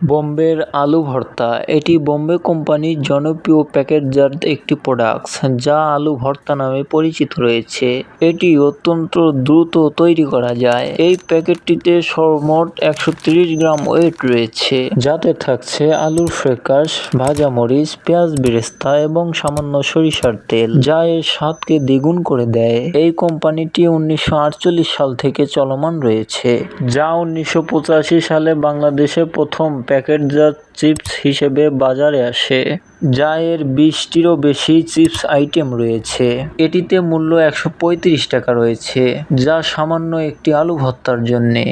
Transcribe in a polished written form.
বোম্বের আলু ভর্তা। এটি বোম্বে কোম্পানির জনপ্রিয় প্যাকেটজাত একটি প্রোডাক্ট যা আলু ভর্তা নামে পরিচিত রয়েছে। এটি অত্যন্ত দ্রুত তৈরি করা যায়। এই প্যাকেটটিতে সর্বমোট 130 গ্রাম ওয়েট রয়েছে, যাতে থাকছে আলুর ফ্রেকাস, ভাজা মরিচ, পেঁয়াজ বেরেস্তা এবং সামান্য সরিষার তেল, যা এর স্বাদকে দ্বিগুণ করে দেয়। এই কোম্পানিটি 1948 সাল থেকে চলমান রয়েছে, যা 1985 সালে বাংলাদেশে প্রথম প্যাকেটজাত চিপস হিসেবে বাজারে আসে, যা এর 20টিরও বেশি চিপস আইটেম রয়েছে। এটিতে মূল্য 135 টাকা রয়েছে, যা সামান্য একটি আলু ভর্তার জন্যে।